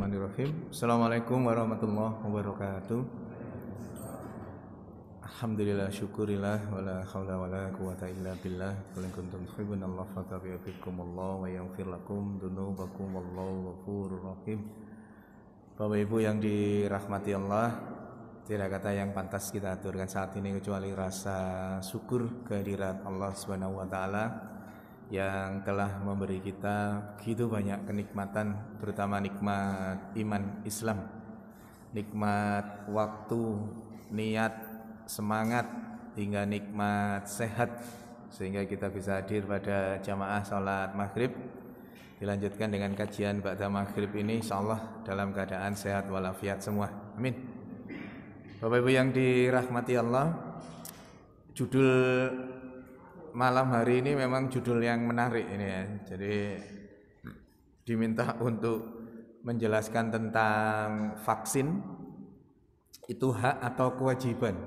Bismillahirrahmanirrahim. Assalamualaikum warahmatullahi wabarakatuh. Alhamdulillah, syukurillah, wala hawla wala quwata illa billah. Qul in kuntum tuhibbunallah fattabi'ukumullah wa yaghfir lakum dzunubakum wallahu ghafurur rahim. Bapak Ibu yang dirahmati Allah, tidak kata yang pantas kita aturkan saat ini kecuali rasa syukur kehadirat Allah Subhanahu wa taala yang telah memberi kita begitu banyak kenikmatan, terutama nikmat iman Islam, nikmat waktu, niat, semangat, hingga nikmat sehat, sehingga kita bisa hadir pada jamaah salat maghrib. Dilanjutkan dengan kajian ba'da maghrib ini insyaallah dalam keadaan sehat walafiat semua, amin. Bapak Ibu yang dirahmati Allah, judul malam hari ini memang judul yang menarik ini ya. Jadi diminta untuk menjelaskan tentang vaksin itu hak atau kewajiban.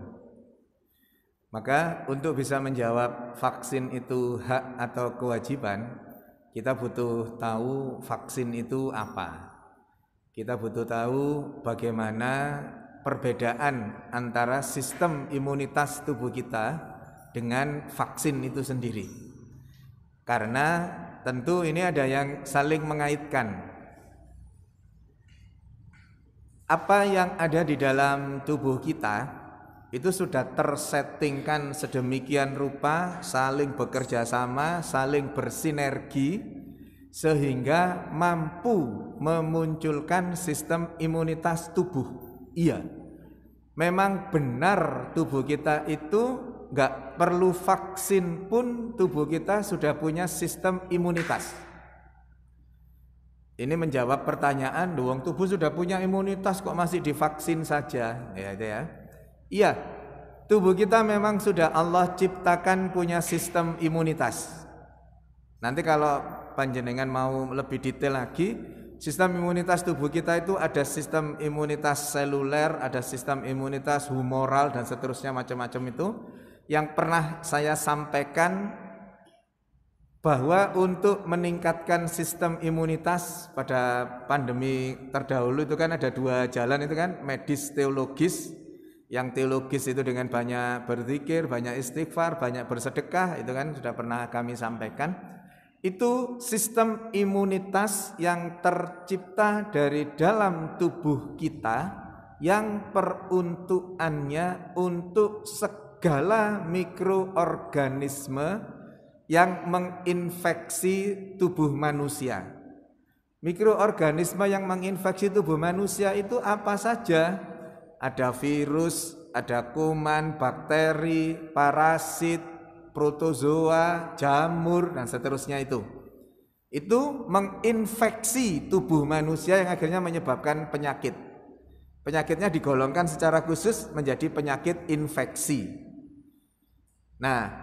Maka untuk bisa menjawab vaksin itu hak atau kewajiban, kita butuh tahu vaksin itu apa. Kita butuh tahu bagaimana perbedaan antara sistem imunitas tubuh kita dengan vaksin itu sendiri. Karena tentu ini ada yang saling mengaitkan. Apa yang ada di dalam tubuh kita itu sudah tersettingkan sedemikian rupa, saling bekerja sama, saling bersinergi, sehingga mampu memunculkan sistem imunitas tubuh. Iya, memang benar tubuh kita itu nggak perlu vaksin pun tubuh kita sudah punya sistem imunitas. Ini menjawab pertanyaan, doang tubuh sudah punya imunitas kok masih divaksin saja, ya. Iya, tubuh kita memang sudah Allah ciptakan punya sistem imunitas. Nanti kalau panjenengan mau lebih detail lagi, sistem imunitas tubuh kita itu ada sistem imunitas seluler, ada sistem imunitas humoral dan seterusnya macam-macam itu. Yang pernah saya sampaikan bahwa untuk meningkatkan sistem imunitas pada pandemi terdahulu itu kan ada dua jalan itu kan, medis teologis. Yang teologis itu dengan banyak berzikir, banyak istighfar, banyak bersedekah, itu kan sudah pernah kami sampaikan. Itu sistem imunitas yang tercipta dari dalam tubuh kita yang peruntukannya untuk segala mikroorganisme yang menginfeksi tubuh manusia. Mikroorganisme yang menginfeksi tubuh manusia itu apa saja? Ada virus, ada kuman, bakteri, parasit, protozoa, jamur, dan seterusnya itu. Itu menginfeksi tubuh manusia yang akhirnya menyebabkan penyakit. Penyakitnya digolongkan secara khusus menjadi penyakit infeksi. Nah,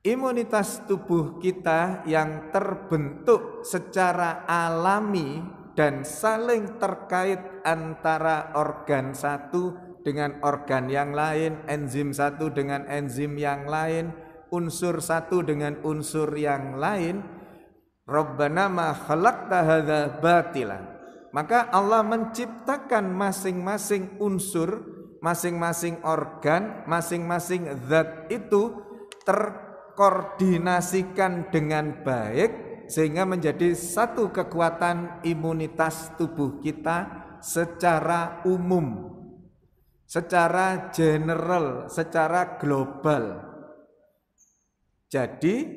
imunitas tubuh kita yang terbentuk secara alami dan saling terkait antara organ satu dengan organ yang lain, enzim satu dengan enzim yang lain, unsur satu dengan unsur yang lain. Rabbana ma khalaqta hadza batila. Maka Allah menciptakan masing-masing unsur, masing-masing organ, masing-masing zat itu terkoordinasikan dengan baik sehingga menjadi satu kekuatan imunitas tubuh kita secara umum, secara general, secara global. Jadi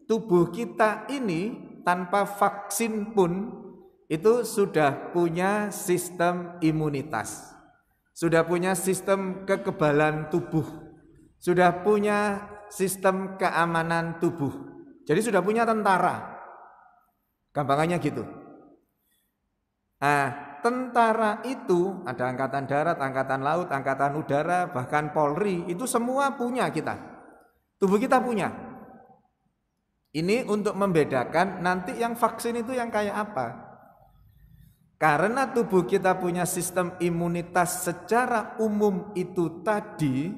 tubuh kita ini tanpa vaksin pun itu sudah punya sistem imunitas, sudah punya sistem kekebalan tubuh, sudah punya sistem keamanan tubuh. Jadi sudah punya tentara, gampangannya gitu. Nah, tentara itu ada angkatan darat, angkatan laut, angkatan udara, bahkan Polri, itu semua punya kita. Tubuh kita punya. Ini untuk membedakan nanti yang vaksin itu yang kayak apa. Karena tubuh kita punya sistem imunitas secara umum itu tadi,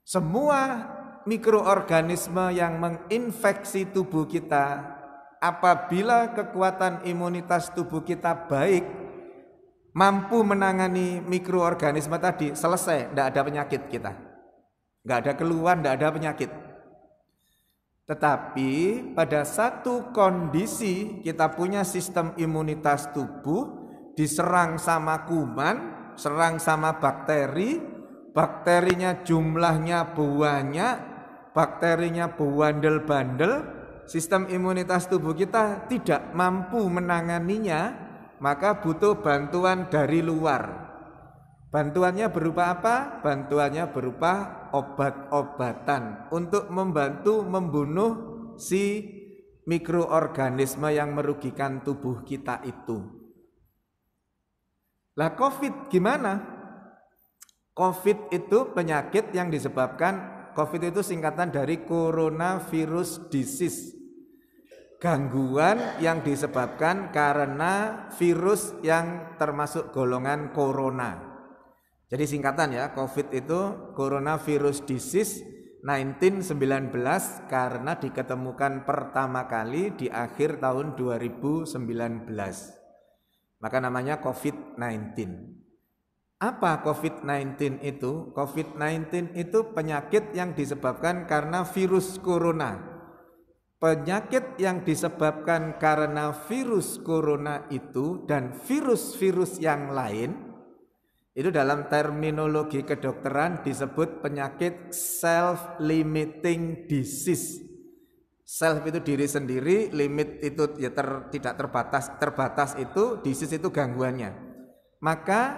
semua mikroorganisme yang menginfeksi tubuh kita, apabila kekuatan imunitas tubuh kita baik, mampu menangani mikroorganisme tadi, selesai, tidak ada penyakit kita. Nggak ada keluhan, tidak ada penyakit. Tetapi pada satu kondisi kita punya sistem imunitas tubuh diserang sama kuman, serang sama bakteri, bakterinya jumlahnya banyak, bakterinya bewandel-bandel, sistem imunitas tubuh kita tidak mampu menanganinya, maka butuh bantuan dari luar. Bantuannya berupa apa? Bantuannya berupa obat-obatan untuk membantu membunuh si mikroorganisme yang merugikan tubuh kita itu. Lah COVID gimana? COVID itu penyakit yang disebabkan, COVID itu singkatan dari coronavirus disease. Gangguan yang disebabkan karena virus yang termasuk golongan corona. Jadi singkatan ya, COVID itu coronavirus disease 1919 karena diketemukan pertama kali di akhir tahun 2019. Maka namanya COVID-19. Apa COVID-19 itu? COVID-19 itu penyakit yang disebabkan karena virus corona. Penyakit yang disebabkan karena virus corona itu dan virus-virus yang lain itu dalam terminologi kedokteran disebut penyakit self-limiting disease. Self itu diri sendiri, limit itu ya tidak terbatas, terbatas itu, disease itu gangguannya. Maka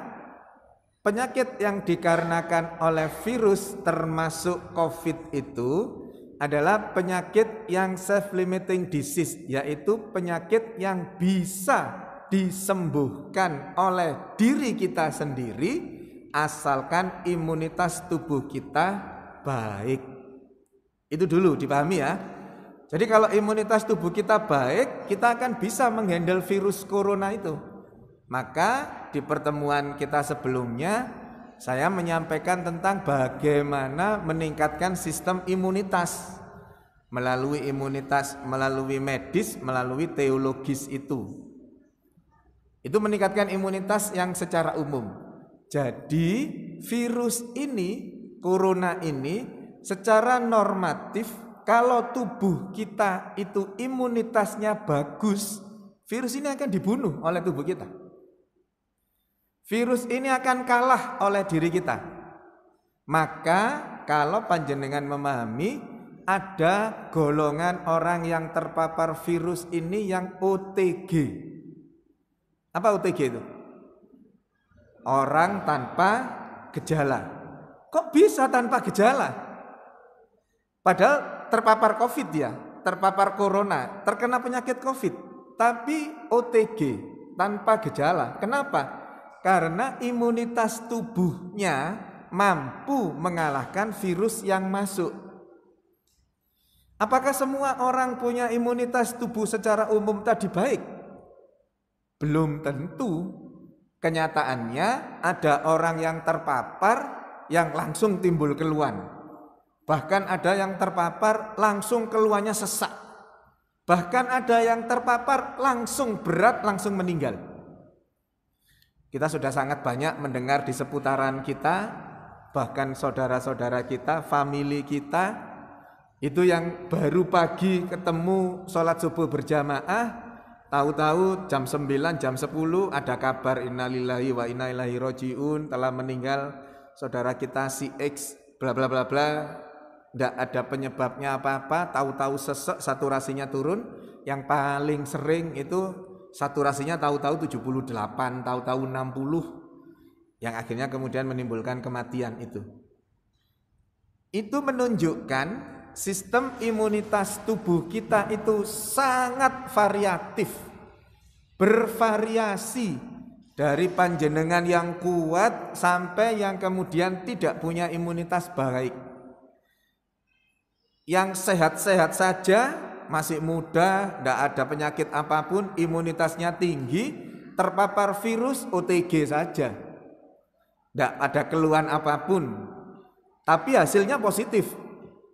penyakit yang dikarenakan oleh virus termasuk COVID itu adalah penyakit yang self-limiting disease, yaitu penyakit yang bisa disembuhkan oleh diri kita sendiri asalkan imunitas tubuh kita baik. Itu dulu dipahami ya. Jadi kalau imunitas tubuh kita baik, kita akan bisa menghandle virus corona itu. Maka di pertemuan kita sebelumnya saya menyampaikan tentang bagaimana meningkatkan sistem imunitas melalui medis, melalui teologis itu. Itu meningkatkan imunitas yang secara umum. Jadi virus ini, corona ini secara normatif kalau tubuh kita itu imunitasnya bagus, virus ini akan dibunuh oleh tubuh kita. Virus ini akan kalah oleh diri kita. Maka kalau panjenengan memahami ada golongan orang yang terpapar virus ini yang OTG. Apa OTG itu? Orang tanpa gejala. Kok bisa tanpa gejala? Padahal terpapar COVID ya, terpapar corona, terkena penyakit COVID, tapi OTG tanpa gejala. Kenapa? Karena imunitas tubuhnya mampu mengalahkan virus yang masuk. Apakah semua orang punya imunitas tubuh secara umum tadi baik? Belum tentu. Kenyataannya ada orang yang terpapar yang langsung timbul keluhan. Bahkan ada yang terpapar langsung keluhannya sesak. Bahkan ada yang terpapar langsung berat, langsung meninggal. Kita sudah sangat banyak mendengar di seputaran kita, bahkan saudara-saudara kita, famili kita, itu yang baru pagi ketemu sholat subuh berjamaah, tahu-tahu jam 9, jam 10 ada kabar innalillahi wa inna ilaihi rajiun, telah meninggal saudara kita si X bla bla bla bla. Tidak ada penyebabnya apa-apa, tahu-tahu sesek, saturasinya turun. Yang paling sering itu saturasinya tahu-tahu 78, tahu-tahu 60, yang akhirnya kemudian menimbulkan kematian itu. Itu menunjukkan sistem imunitas tubuh kita itu sangat variatif, bervariasi dari panjenengan yang kuat sampai yang kemudian tidak punya imunitas baik. Yang sehat-sehat saja, masih muda, tidak ada penyakit apapun, imunitasnya tinggi, terpapar virus OTG saja, tidak ada keluhan apapun, tapi hasilnya positif.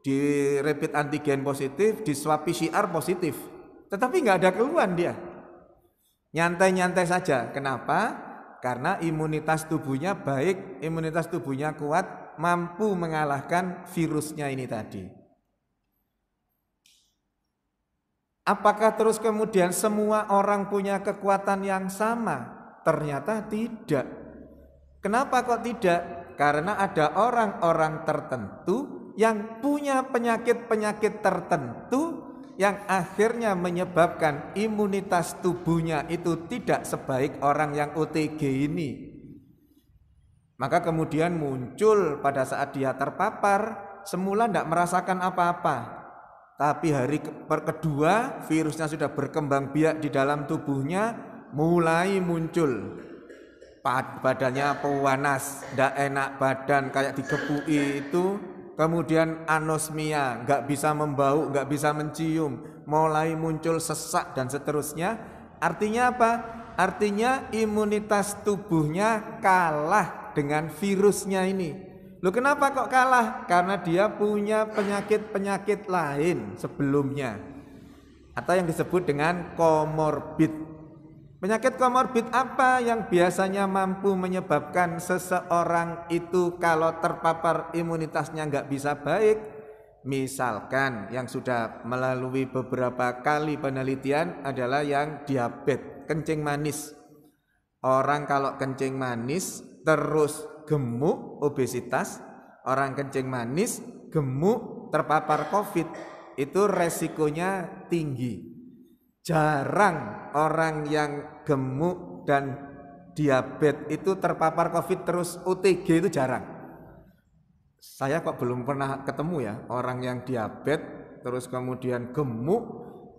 Di rapid antigen positif, di swab PCR positif, tetapi nggak ada keluhan dia, nyantai-nyantai saja. Kenapa? Karena imunitas tubuhnya baik, imunitas tubuhnya kuat, mampu mengalahkan virusnya ini tadi. Apakah terus kemudian semua orang punya kekuatan yang sama? Ternyata tidak. Kenapa kok tidak? Karena ada orang-orang tertentu yang punya penyakit-penyakit tertentu yang akhirnya menyebabkan imunitas tubuhnya itu tidak sebaik orang yang OTG ini. Maka kemudian muncul pada saat dia terpapar, semula tidak merasakan apa-apa. Tapi hari kedua virusnya sudah berkembang biak di dalam tubuhnya, mulai muncul. Badannya panas, tidak enak badan kayak digebui itu, kemudian anosmia, nggak bisa membau, nggak bisa mencium, mulai muncul sesak dan seterusnya. Artinya apa? Artinya imunitas tubuhnya kalah dengan virusnya ini. Loh, kenapa kok kalah? Karena dia punya penyakit-penyakit lain sebelumnya, atau yang disebut dengan komorbid. Penyakit komorbid apa yang biasanya mampu menyebabkan seseorang itu kalau terpapar imunitasnya nggak bisa baik? Misalkan yang sudah melalui beberapa kali penelitian adalah yang diabetes, kencing manis. Orang kalau kencing manis terus gemuk, obesitas, orang kencing manis, gemuk, terpapar COVID, itu resikonya tinggi. Jarang orang yang gemuk dan diabetes itu terpapar COVID terus OTG, itu jarang. Saya kok belum pernah ketemu ya orang yang diabetes terus kemudian gemuk,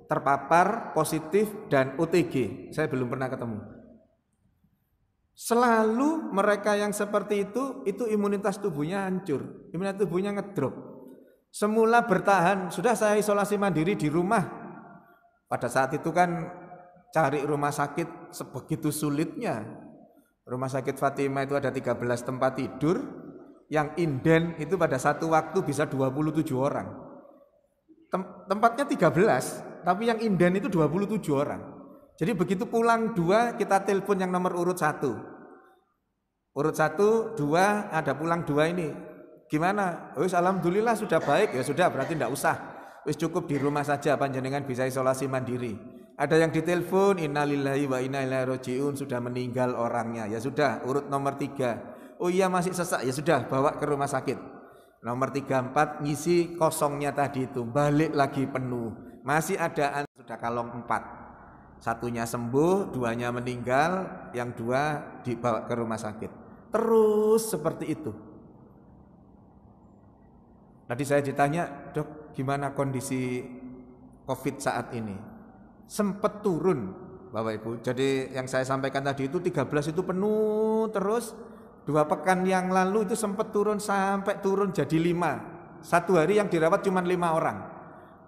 terpapar positif dan OTG. Saya belum pernah ketemu. Selalu mereka yang seperti itu imunitas tubuhnya hancur, imunitas tubuhnya ngedrop. Semula bertahan, sudah saya isolasi mandiri di rumah. Pada saat itu kan cari rumah sakit sebegitu sulitnya. Rumah sakit Fatimah itu ada 13 tempat tidur, yang inden itu pada satu waktu bisa 27 orang. Tempatnya 13, tapi yang inden itu 27 orang. Jadi begitu pulang 2, kita telepon yang nomor urut 1. Urut 1, 2, ada pulang 2 ini. Gimana? Wis alhamdulillah sudah baik. Ya sudah, berarti tidak usah. Wis cukup di rumah saja, panjenengan bisa isolasi mandiri. Ada yang ditelepon innalillahi wa inna ilaihi rajiun, sudah meninggal orangnya. Ya sudah, urut nomor 3. Oh iya masih sesak, ya sudah bawa ke rumah sakit. Nomor 3, 4 ngisi kosongnya tadi itu, balik lagi penuh. Masih ada sudah kalong 4. Satunya sembuh, 2-nya meninggal, yang 2 dibawa ke rumah sakit. Terus seperti itu. Tadi saya ditanya, "Dok, gimana kondisi COVID saat ini?" Sempat turun, Bapak Ibu. Jadi yang saya sampaikan tadi itu 13 itu penuh terus. 2 pekan yang lalu itu sempat turun sampai turun jadi 5. Satu hari yang dirawat cuma 5 orang.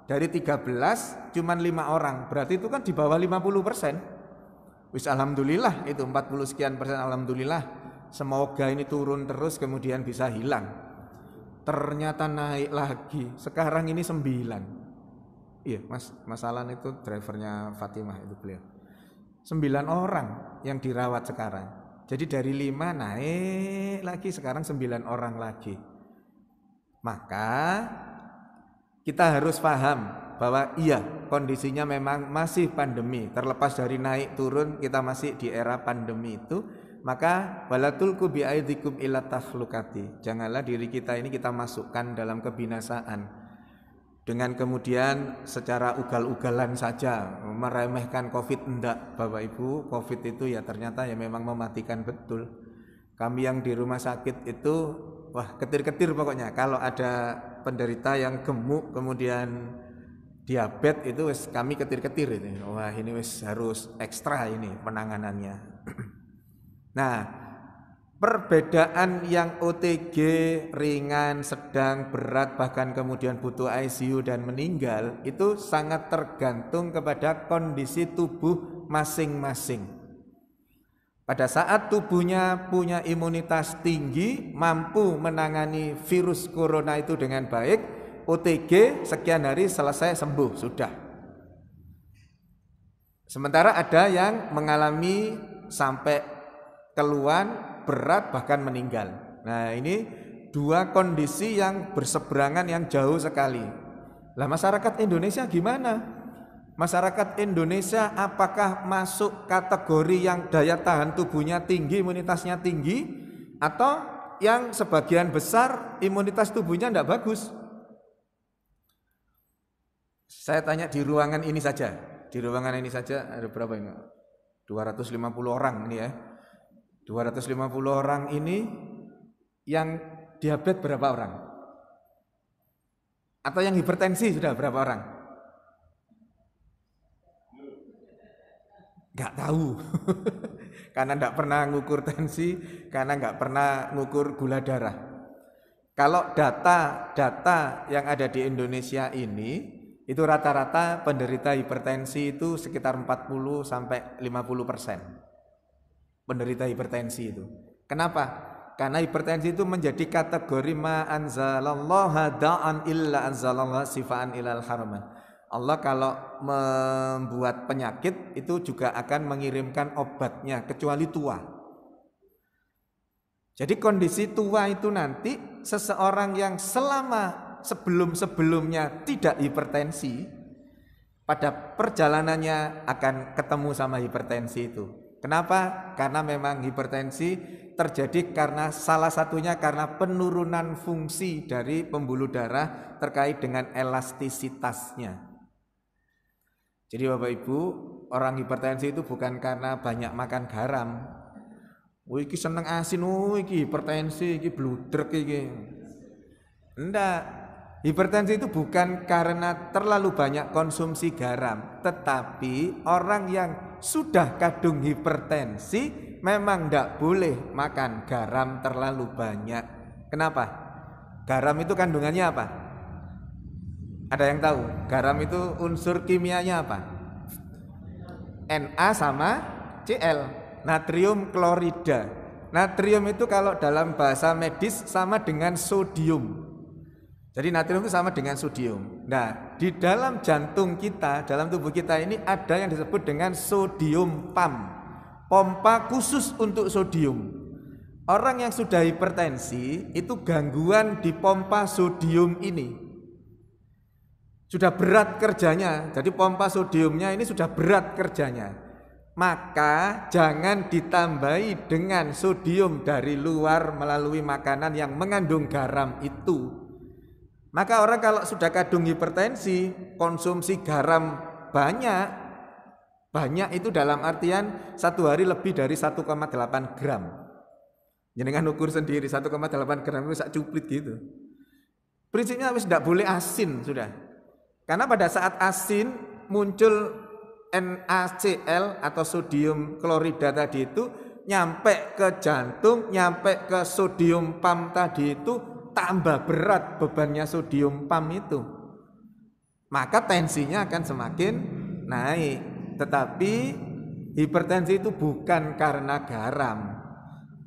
Dari 13 cuma 5 orang. Berarti itu kan di bawah 50%. Wis alhamdulillah itu 40 sekian persen, alhamdulillah. Semoga ini turun terus kemudian bisa hilang. Ternyata naik lagi. Sekarang ini 9. Iya, Mas Alan itu drivernya Fatimah itu beliau. 9 orang yang dirawat sekarang. Jadi dari 5 naik lagi, sekarang 9 orang lagi. Maka kita harus paham bahwa iya, kondisinya memang masih pandemi. Terlepas dari naik turun, kita masih di era pandemi itu. Maka wala tulqu biaidikum ila takhlukati. Janganlah diri kita ini kita masukkan dalam kebinasaan dengan kemudian secara ugal-ugalan saja meremehkan COVID. Enggak, Bapak Ibu, COVID itu ya ternyata ya memang mematikan betul. Kami yang di rumah sakit itu wah ketir-ketir pokoknya. Kalau ada penderita yang gemuk kemudian diabetes itu kami ketir-ketir ini. Wah ini harus ekstra ini penanganannya. Nah, perbedaan yang OTG, ringan, sedang, berat, bahkan kemudian butuh ICU dan meninggal itu sangat tergantung kepada kondisi tubuh masing-masing. Pada saat tubuhnya punya imunitas tinggi, mampu menangani virus corona itu dengan baik, OTG sekian hari selesai sembuh, sudah. Sementara ada yang mengalami sampai keluhan, berat, bahkan meninggal. Nah, ini dua kondisi yang berseberangan yang jauh sekali. Lah masyarakat Indonesia gimana? Masyarakat Indonesia apakah masuk kategori yang daya tahan tubuhnya tinggi, imunitasnya tinggi, atau yang sebagian besar imunitas tubuhnya tidak bagus? Saya tanya di ruangan ini saja. Di ruangan ini saja ada berapa ini? 250 orang ini ya. 250 orang ini yang diabetes berapa orang? Atau yang hipertensi sudah berapa orang? Enggak tahu. Karena enggak pernah ngukur tensi, karena enggak pernah ngukur gula darah. Kalau data yang ada di Indonesia ini, itu rata-rata penderita hipertensi itu sekitar 40 sampai 50%. Penderita hipertensi itu. Kenapa? Karena hipertensi itu menjadi kategori ma anzalallahu da'an illa anzalallahu sifaan ilal harman. Allah kalau membuat penyakit itu juga akan mengirimkan obatnya kecuali tua. Jadi kondisi tua itu nanti seseorang yang selama sebelum-sebelumnya tidak hipertensi, pada perjalanannya akan ketemu sama hipertensi itu. Kenapa? Karena memang hipertensi terjadi karena salah satunya karena penurunan fungsi dari pembuluh darah terkait dengan elastisitasnya. Jadi Bapak Ibu, orang hipertensi itu bukan karena banyak makan garam. Iki seneng asin, iki hipertensi, iki bludrek iki. Enggak. Hipertensi itu bukan karena terlalu banyak konsumsi garam, tetapi orang yang sudah kadung hipertensi memang tidak boleh makan garam terlalu banyak. Kenapa? Garam itu kandungannya apa? Ada yang tahu? Garam itu unsur kimianya apa? Na sama Cl, natrium klorida. Natrium itu kalau dalam bahasa medis sama dengan sodium. Jadi natrium itu sama dengan sodium. Nah, di dalam jantung kita, dalam tubuh kita ini ada yang disebut dengan sodium pump. Pompa khusus untuk sodium. Orang yang sudah hipertensi itu gangguan di pompa sodium ini. Sudah berat kerjanya. Jadi pompa sodiumnya ini sudah berat kerjanya. Maka jangan ditambahi dengan sodium dari luar melalui makanan yang mengandung garam itu. Maka orang kalau sudah kadung hipertensi, konsumsi garam banyak itu dalam artian satu hari lebih dari 1,8 gram. Jangan ukur sendiri 1,8 gram itu sak cuplit gitu. Prinsipnya harus tidak boleh asin sudah. Karena pada saat asin muncul NaCl atau sodium klorida tadi itu nyampe ke jantung, nyampe ke sodium pump tadi itu tambah berat bebannya sodium pump itu, maka tensinya akan semakin naik. Tetapi hipertensi itu bukan karena garam.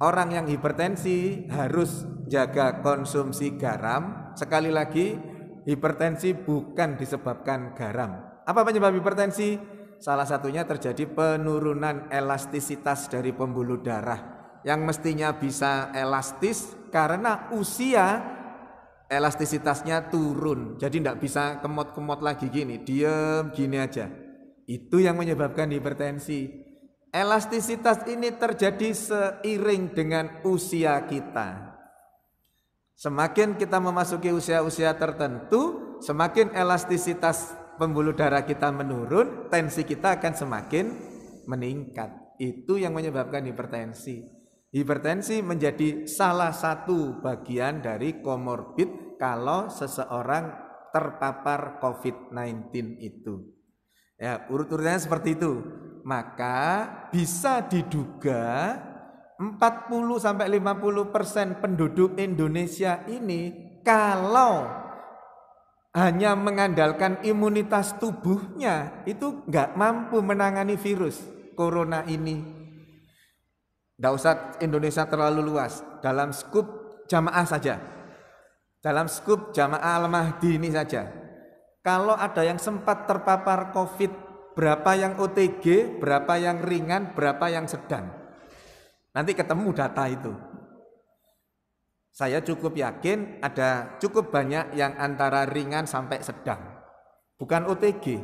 Orang yang hipertensi harus jaga konsumsi garam. Sekali lagi, hipertensi bukan disebabkan garam. Apa penyebab hipertensi? Salah satunya terjadi penurunan elastisitas dari pembuluh darah yang mestinya bisa elastis, karena usia elastisitasnya turun. Jadi tidak bisa kemot-kemot lagi gini, diem gini aja. Itu yang menyebabkan hipertensi. Elastisitas ini terjadi seiring dengan usia kita. Semakin kita memasuki usia-usia tertentu, semakin elastisitas pembuluh darah kita menurun, tensi kita akan semakin meningkat. Itu yang menyebabkan hipertensi. Hipertensi menjadi salah satu bagian dari komorbid kalau seseorang terpapar COVID-19 itu. Ya, urut-urutannya seperti itu. Maka bisa diduga 40-50% penduduk Indonesia ini kalau hanya mengandalkan imunitas tubuhnya itu nggak mampu menangani virus corona ini. Tidak usah Indonesia terlalu luas. Dalam skup jamaah saja. Dalam skup jamaah Al-Mahdi ini saja. Kalau ada yang sempat terpapar COVID, berapa yang OTG, berapa yang ringan, berapa yang sedang. Nanti ketemu data itu. Saya cukup yakin ada cukup banyak yang antara ringan sampai sedang. Bukan OTG.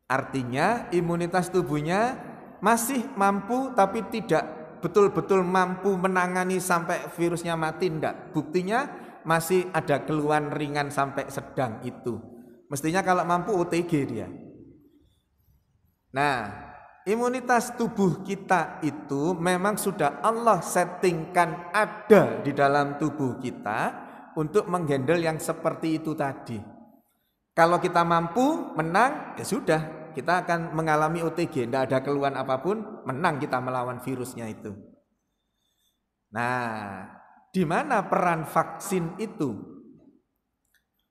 Artinya imunitas tubuhnya masih mampu tapi tidak betul-betul mampu menangani sampai virusnya mati, enggak. Buktinya masih ada keluhan ringan sampai sedang itu. Mestinya kalau mampu OTG dia. Nah, imunitas tubuh kita itu memang sudah Allah settingkan ada di dalam tubuh kita untuk menghandle yang seperti itu tadi. Kalau kita mampu menang, ya sudah, kita akan mengalami OTG, tidak ada keluhan apapun, menang kita melawan virusnya itu. Nah, di mana peran vaksin itu?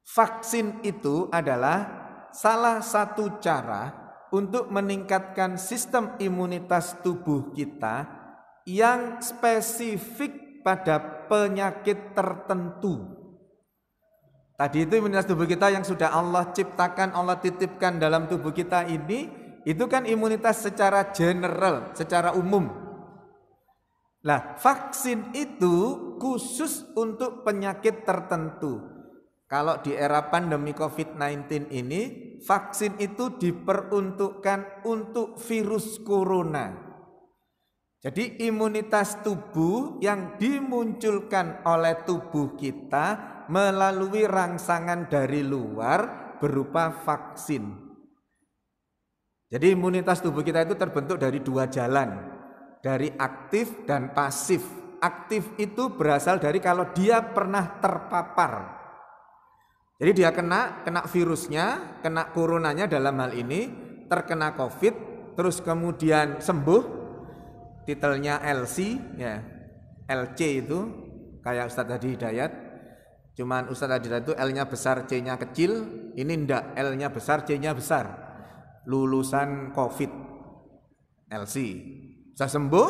Vaksin itu adalah salah satu cara untuk meningkatkan sistem imunitas tubuh kita yang spesifik pada penyakit tertentu. Tadi itu imunitas tubuh kita yang sudah Allah ciptakan, Allah titipkan dalam tubuh kita ini, itu kan imunitas secara general, secara umum. Nah, vaksin itu khusus untuk penyakit tertentu. Kalau di era pandemi COVID-19 ini, vaksin itu diperuntukkan untuk virus corona. Jadi imunitas tubuh yang dimunculkan oleh tubuh kita melalui rangsangan dari luar berupa vaksin. Jadi imunitas tubuh kita itu terbentuk dari dua jalan, dari aktif dan pasif. Aktif itu berasal dari kalau dia pernah terpapar. Jadi dia kena virusnya, kena coronanya dalam hal ini, terkena COVID, terus kemudian sembuh, titelnya LC, ya, LC itu kayak Ustadz Hadi Hidayat, cuman Ustadz Hadi Hidayat itu L-nya besar, C-nya kecil, ini ndak, L-nya besar, C-nya besar, lulusan COVID, LC, bisa sembuh,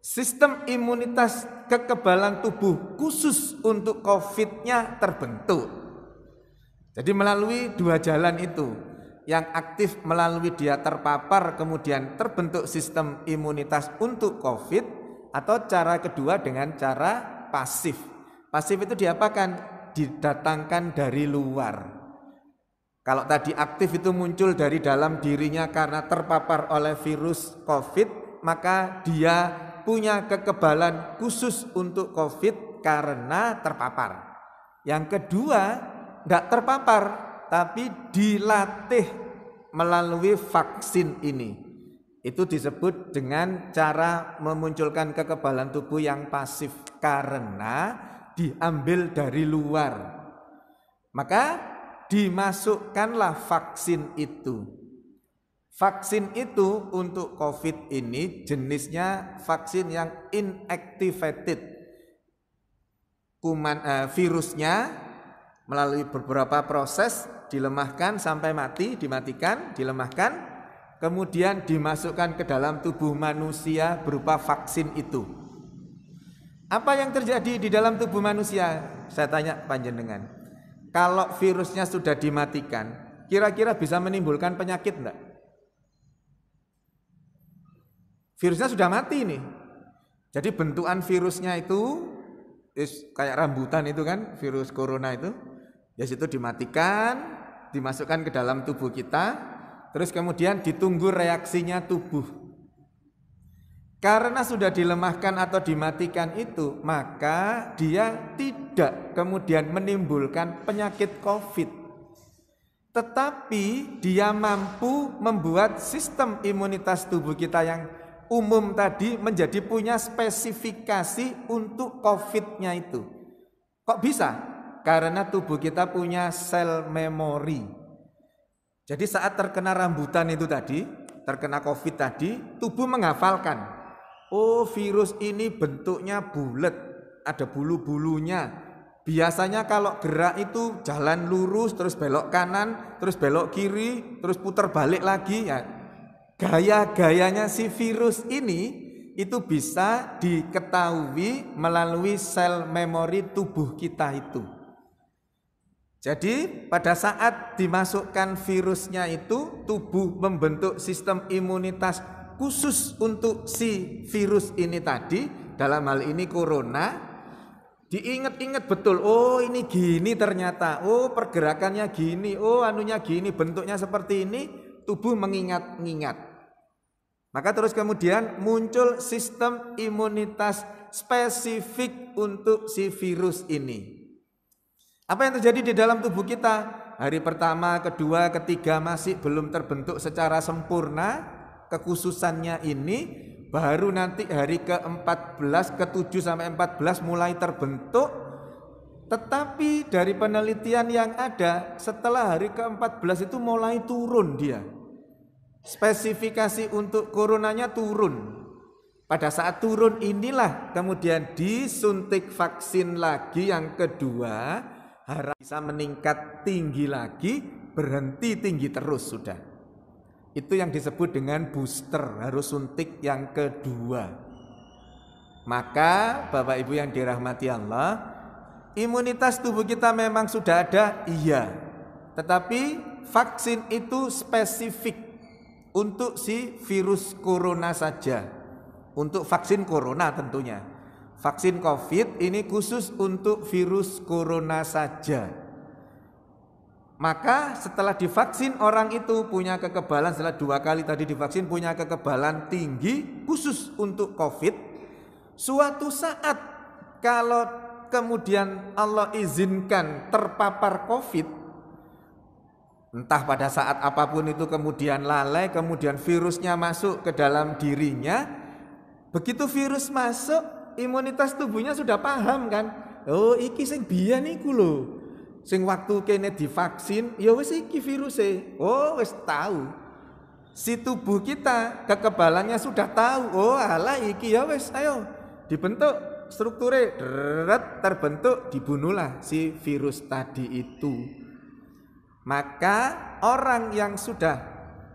sistem imunitas kekebalan tubuh khusus untuk COVID-nya terbentuk. Jadi melalui dua jalan itu, yang aktif melalui dia terpapar kemudian terbentuk sistem imunitas untuk COVID, atau cara kedua dengan cara pasif. Pasif itu diapakan? Didatangkan dari luar. Kalau tadi aktif itu muncul dari dalam dirinya karena terpapar oleh virus COVID, maka dia punya kekebalan khusus untuk COVID karena terpapar. Yang kedua, tidak terpapar, tapi dilatih melalui vaksin ini. Itu disebut dengan cara memunculkan kekebalan tubuh yang pasif karena diambil dari luar. Maka dimasukkanlah vaksin itu. Vaksin itu untuk COVID ini jenisnya vaksin yang inactivated. Virusnya melalui beberapa proses dilemahkan sampai mati, dimatikan, dilemahkan, kemudian dimasukkan ke dalam tubuh manusia berupa vaksin itu. Apa yang terjadi di dalam tubuh manusia? Saya tanya panjenengan. Kalau virusnya sudah dimatikan, kira-kira bisa menimbulkan penyakit enggak? Virusnya sudah mati nih. Jadi bentukan virusnya itu kayak rambutan itu kan, virus corona itu. Ya situ dimatikan, dimasukkan ke dalam tubuh kita, terus kemudian ditunggu reaksinya tubuh. Karena sudah dilemahkan atau dimatikan itu, maka dia tidak kemudian menimbulkan penyakit COVID. Tetapi dia mampu membuat sistem imunitas tubuh kita yang umum tadi menjadi punya spesifikasi untuk COVID-nya itu. Kok bisa? Karena tubuh kita punya sel memori. Jadi saat terkena rambutan itu tadi, terkena COVID tadi, tubuh menghafalkan. Oh, virus ini bentuknya bulat, ada bulu-bulunya. Biasanya kalau gerak itu jalan lurus, terus belok kanan, terus belok kiri, terus putar balik lagi. Ya, gaya-gayanya si virus ini itu bisa diketahui melalui sel memori tubuh kita itu. Jadi pada saat dimasukkan virusnya itu, tubuh membentuk sistem imunitas khusus untuk si virus ini tadi, dalam hal ini corona, diingat-ingat betul, oh ini gini ternyata, oh pergerakannya gini, oh anunya gini, bentuknya seperti ini, tubuh mengingat-ingat. Maka terus kemudian muncul sistem imunitas spesifik untuk si virus ini. Apa yang terjadi di dalam tubuh kita? Hari pertama, kedua, ketiga masih belum terbentuk secara sempurna kekhususannya ini, baru nanti hari ke-14, ke-7 sampai 14 mulai terbentuk. Tetapi dari penelitian yang ada, setelah hari ke-14 itu mulai turun dia. Spesifikasi untuk coronanya turun. Pada saat turun inilah kemudian disuntik vaksin lagi yang kedua, harap bisa meningkat tinggi lagi, berhenti tinggi terus sudah. Itu yang disebut dengan booster, harus suntik yang kedua. Maka Bapak Ibu yang dirahmati Allah, imunitas tubuh kita memang sudah ada, iya. Tetapi vaksin itu spesifik untuk si virus corona saja. Untuk vaksin corona tentunya. Vaksin COVID ini khusus untuk virus corona saja. Maka setelah divaksin orang itu punya kekebalan, setelah 2 kali tadi divaksin punya kekebalan tinggi khusus untuk COVID. Suatu saat kalau kemudian Allah izinkan terpapar COVID, entah pada saat apapun itu kemudian lalai, kemudian virusnya masuk ke dalam dirinya, begitu virus masuk, imunitas tubuhnya sudah paham kan, oh iki sing biyen iku lho, sing waktu kene divaksin, ya wis iki viruse, oh wis tahu. Si tubuh kita kekebalannya sudah tahu, oh alah iki ya wis, ayo dibentuk strukture, terbentuk, dibunuhlah si virus tadi itu. Maka orang yang sudah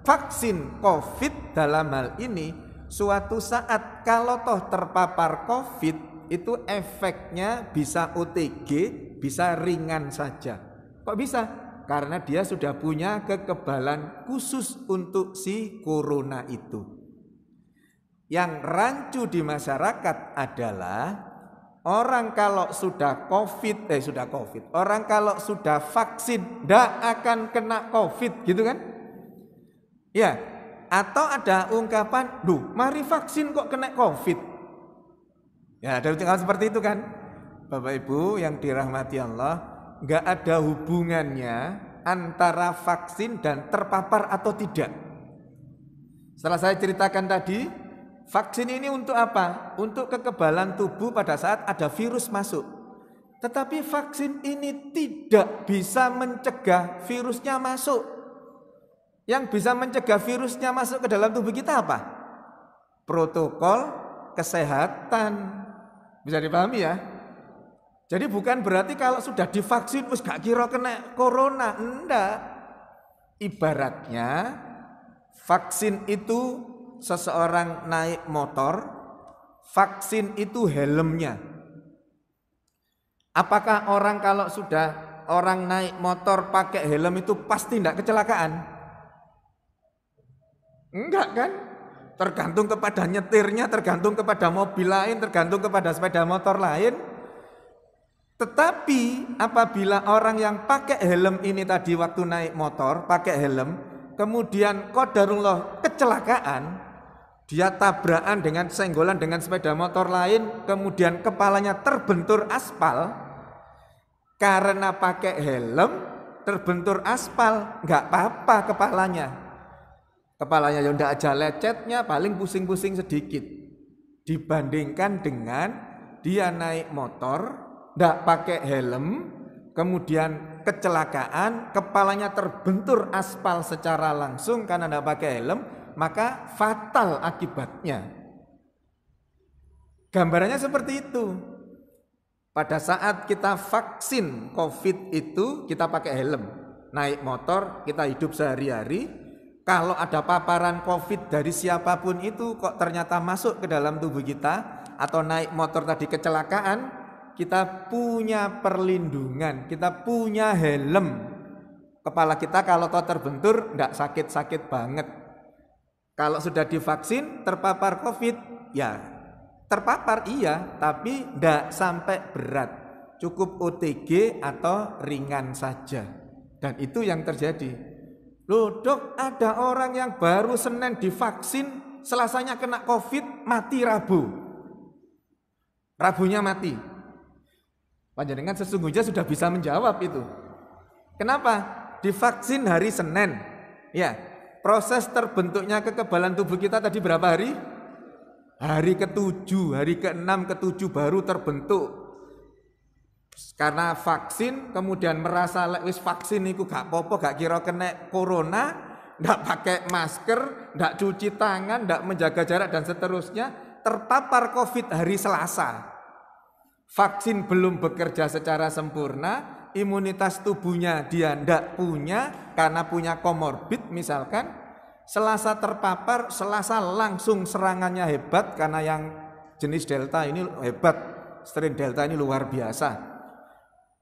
vaksin COVID dalam hal ini, suatu saat kalau toh terpapar COVID itu efeknya bisa OTG, bisa ringan saja. Kok bisa? Karena dia sudah punya kekebalan khusus untuk si corona itu. Yang rancu di masyarakat adalah orang kalau sudah COVID, orang kalau sudah vaksin tidak akan kena COVID, gitu kan? Ya. Atau ada ungkapan, duh mari vaksin kok kena COVID. Ya ada ungkapan seperti itu kan. Bapak Ibu yang dirahmati Allah, gak ada hubungannya antara vaksin dan terpapar atau tidak. Setelah saya ceritakan tadi, vaksin ini untuk apa? Untuk kekebalan tubuh pada saat ada virus masuk. Tetapi vaksin ini tidak bisa mencegah virusnya masuk. Yang bisa mencegah virusnya masuk ke dalam tubuh kita apa? Protokol kesehatan. Bisa dipahami ya? Jadi bukan berarti kalau sudah divaksin terus gak kira kena corona. Enggak. Ibaratnya vaksin itu seseorang naik motor, vaksin itu helmnya. Apakah orang kalau sudah orang naik motor pakai helm itu pasti tidak kecelakaan? Enggak kan? Tergantung kepada nyetirnya, tergantung kepada mobil lain, tergantung kepada sepeda motor lain. Tetapi apabila orang yang pakai helm ini tadi waktu naik motor, pakai helm, kemudian qadarullah kecelakaan, dia tabrakan dengan senggolan dengan sepeda motor lain, kemudian kepalanya terbentur aspal, karena pakai helm, terbentur aspal, enggak apa-apa kepalanya. Kepalanya ya ndak aja lecetnya, paling pusing-pusing sedikit. Dibandingkan dengan dia naik motor, ndak pakai helm, kemudian kecelakaan, kepalanya terbentur aspal secara langsung karena ndak pakai helm, maka fatal akibatnya. Gambarannya seperti itu. Pada saat kita vaksin COVID itu kita pakai helm, naik motor, kita hidup sehari-hari. Kalau ada paparan COVID dari siapapun itu kok ternyata masuk ke dalam tubuh kita atau naik motor tadi kecelakaan, kita punya perlindungan, kita punya helm. Kepala kita kalau toh terbentur enggak sakit-sakit banget. Kalau sudah divaksin terpapar COVID, ya terpapar iya, tapi tidak sampai berat. Cukup OTG atau ringan saja. Dan itu yang terjadi. Loh dok, ada orang yang baru Senin divaksin, Selasanya kena COVID, mati Rabu. Rabunya mati. Panjenengan sesungguhnya sudah bisa menjawab itu. Kenapa? Divaksin hari Senin. Ya, proses terbentuknya kekebalan tubuh kita tadi berapa hari? Hari ke-7, hari ke-6, ke-7 baru terbentuk. Karena vaksin, kemudian merasa wis vaksin itu gak apa-apa, gak kira kena corona, ndak pakai masker, ndak cuci tangan, ndak menjaga jarak dan seterusnya, terpapar COVID hari Selasa. Vaksin belum bekerja secara sempurna, imunitas tubuhnya dia ndak punya karena punya komorbid misalkan. Selasa terpapar, Selasa langsung serangannya hebat karena yang jenis Delta ini hebat, strain Delta ini luar biasa.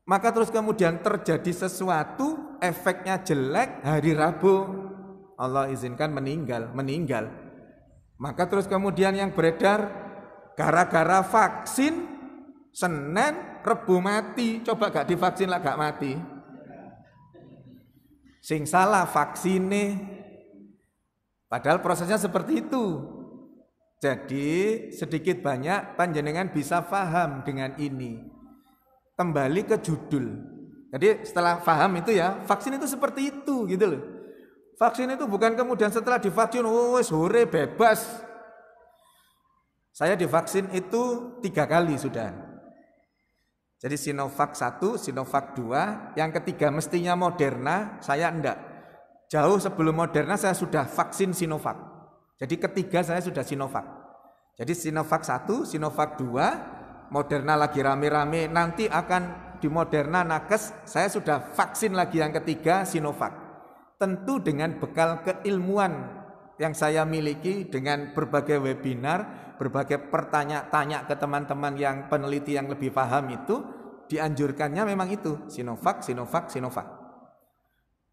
Maka terus kemudian terjadi sesuatu, efeknya jelek, hari Rabu Allah izinkan meninggal. Maka terus kemudian yang beredar, gara-gara vaksin, Senin, Rebu mati. Coba gak divaksin lah gak mati. Sing salah vaksine. Padahal prosesnya seperti itu. Jadi sedikit banyak panjenengan bisa paham dengan ini. Kembali ke judul. Jadi setelah paham itu ya, vaksin itu seperti itu gitu loh. Vaksin itu bukan kemudian setelah divaksin, sore bebas. Saya divaksin itu 3 kali sudah. Jadi Sinovac 1, Sinovac 2, yang ketiga mestinya Moderna, saya enggak. Jauh sebelum Moderna saya sudah vaksin Sinovac. Jadi ketiga saya sudah Sinovac. Jadi Sinovac 1, Sinovac 2, Moderna lagi rame-rame, nanti akan di Moderna nakes, saya sudah vaksin lagi yang ketiga Sinovac. Tentu dengan bekal keilmuan yang saya miliki dengan berbagai webinar, berbagai pertanyaan-tanya ke teman-teman yang peneliti yang lebih paham itu, dianjurkannya memang itu, Sinovac, Sinovac, Sinovac.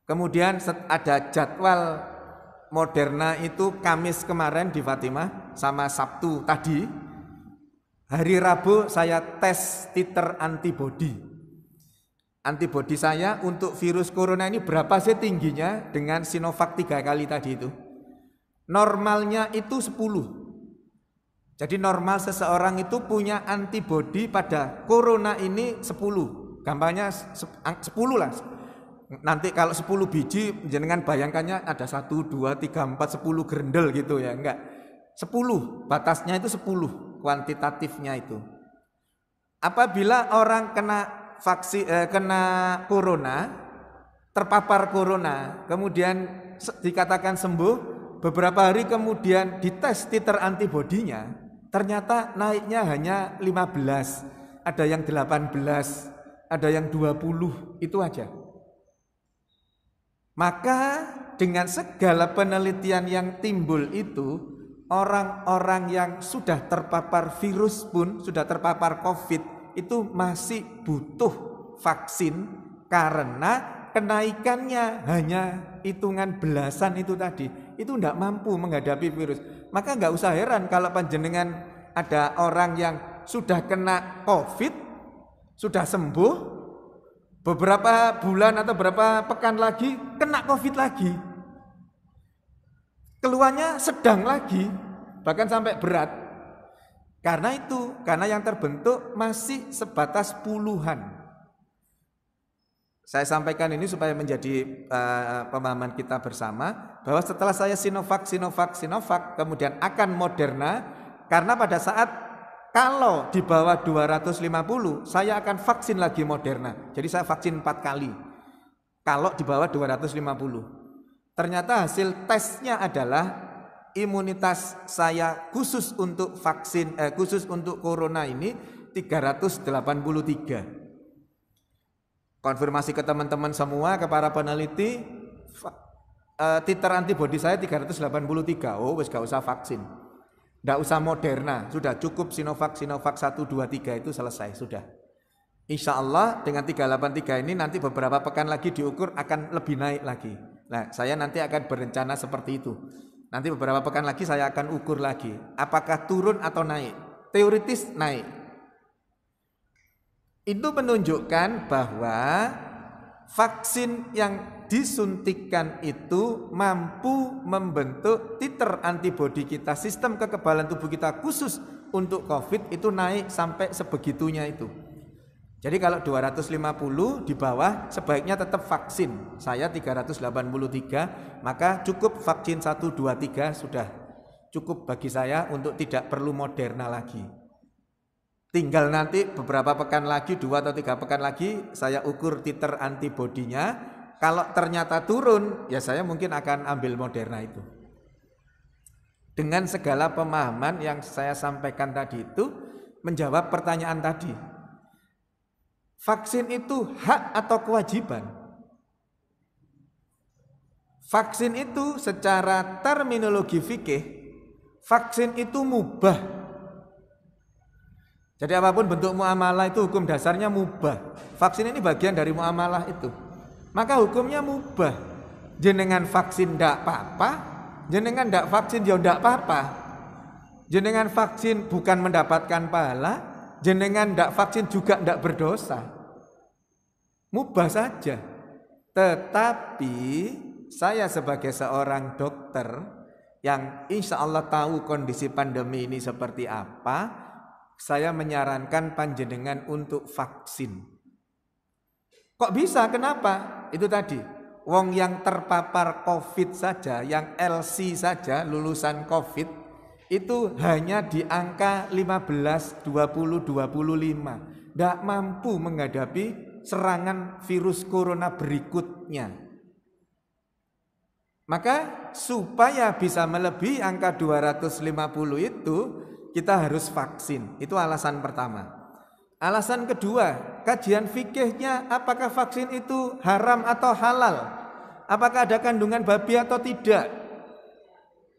Kemudian ada jadwal Moderna itu Kamis kemarin di Fatimah sama Sabtu tadi. Hari Rabu saya tes titer antibodi. Antibodi saya untuk virus corona ini berapa sih tingginya dengan Sinovac 3 kali tadi itu. Normalnya itu 10. Jadi normal seseorang itu punya antibodi pada corona ini 10. Gampangnya 10 lah. Nanti kalau 10 biji jenengan bayangkannya ada 1, 2, 3, 4, 10 gerendel gitu ya. Enggak. 10, batasnya itu 10 kuantitatifnya itu. Apabila orang kena kena corona, terpapar corona, kemudian dikatakan sembuh, beberapa hari kemudian dites titer antibodinya, ternyata naiknya hanya 15, ada yang 18, ada yang 20, itu aja. Maka dengan segala penelitian yang timbul itu, orang-orang yang sudah terpapar virus pun, sudah terpapar COVID, itu masih butuh vaksin karena kenaikannya hanya hitungan belasan itu tadi. Itu tidak mampu menghadapi virus. Maka nggak usah heran kalau panjenengan ada orang yang sudah kena COVID, sudah sembuh, beberapa bulan atau beberapa pekan lagi kena COVID lagi. Keluarnya sedang lagi, bahkan sampai berat. Karena itu, karena yang terbentuk masih sebatas puluhan. Saya sampaikan ini supaya menjadi pemahaman kita bersama bahwa setelah saya Sinovac, kemudian akan Moderna, karena pada saat kalau di bawah 250, saya akan vaksin lagi Moderna. Jadi saya vaksin 4 kali. Kalau di bawah 250. Ternyata hasil tesnya adalah imunitas saya khusus untuk vaksin, khusus untuk corona ini 383. Konfirmasi ke teman-teman semua, ke para peneliti, titer antibodi saya 383. Oh, wis gak usah vaksin. Tidak usah Moderna, sudah cukup Sinovac 1, 2, 3 itu selesai, sudah. Insya Allah dengan 383 ini nanti beberapa pekan lagi diukur akan lebih naik lagi. Nah, saya nanti akan berencana seperti itu. Nanti beberapa pekan lagi saya akan ukur lagi. Apakah turun atau naik? Teoritis naik. Itu menunjukkan bahwa vaksin yang disuntikkan itu mampu membentuk titer antibodi kita, sistem kekebalan tubuh kita khusus untuk COVID itu naik sampai sebegitunya itu. Jadi kalau 250 di bawah sebaiknya tetap vaksin. Saya 383, maka cukup vaksin 1, 2, 3 sudah cukup bagi saya untuk tidak perlu Moderna lagi. Tinggal nanti beberapa pekan lagi, 2 atau 3 pekan lagi saya ukur titer antibodinya. Kalau ternyata turun, ya saya mungkin akan ambil Moderna itu. Dengan segala pemahaman yang saya sampaikan tadi itu menjawab pertanyaan tadi. Vaksin itu hak atau kewajiban? Vaksin itu secara terminologi fikih, vaksin itu mubah. Jadi apapun bentuk muamalah itu hukum dasarnya mubah. Vaksin ini bagian dari muamalah itu. Maka hukumnya mubah. Jenengan vaksin ndak apa-apa, jenengan ndak vaksin ya ndak apa-apa. Jenengan vaksin bukan mendapatkan pahala, jenengan ndak vaksin juga ndak berdosa. Mubah saja. Tetapi saya sebagai seorang dokter yang insya Allah tahu kondisi pandemi ini seperti apa, saya menyarankan panjenengan untuk vaksin. Kok bisa? Kenapa? Itu tadi. Wong yang terpapar COVID saja, yang LC saja, lulusan COVID, itu hanya di angka 15, 20, 25. Tidak mampu menghadapi serangan virus corona berikutnya. Maka supaya bisa melebihi angka 250 itu, kita harus vaksin. Itu alasan pertama. Alasan kedua, kajian fikihnya apakah vaksin itu haram atau halal? Apakah ada kandungan babi atau tidak?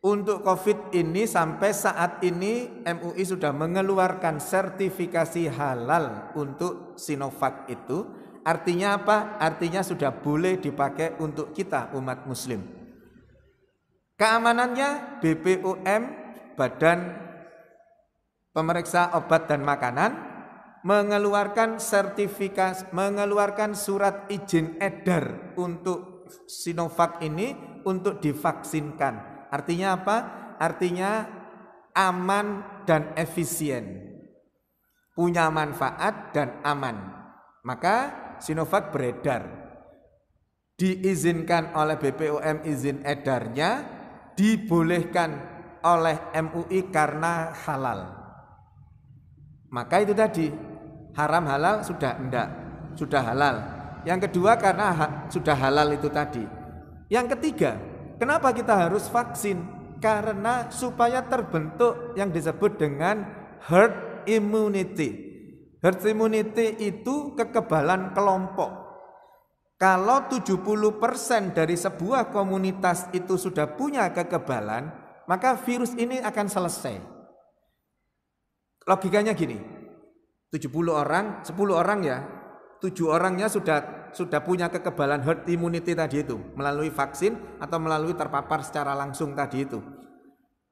Untuk COVID ini sampai saat ini MUI sudah mengeluarkan sertifikasi halal untuk Sinovac itu. Artinya apa? Artinya sudah boleh dipakai untuk kita umat muslim. Keamanannya BPOM, Badan Pemeriksa Obat dan Makanan, mengeluarkan sertifikasi, mengeluarkan surat izin edar untuk Sinovac ini untuk divaksinkan. Artinya apa? Artinya aman dan efisien, punya manfaat dan aman. Maka Sinovac beredar, diizinkan oleh BPOM izin edarnya, dibolehkan oleh MUI karena halal. Maka itu tadi, haram halal sudah enggak, sudah halal. Yang kedua karena sudah halal itu tadi. Yang ketiga, kenapa kita harus vaksin? Karena supaya terbentuk yang disebut dengan herd immunity. Herd immunity itu kekebalan kelompok. Kalau 70% dari sebuah komunitas itu sudah punya kekebalan, maka virus ini akan selesai. Logikanya gini, 70 orang, 10 orang ya, 7 orangnya sudah punya kekebalan herd immunity tadi itu, melalui vaksin atau melalui terpapar secara langsung tadi itu.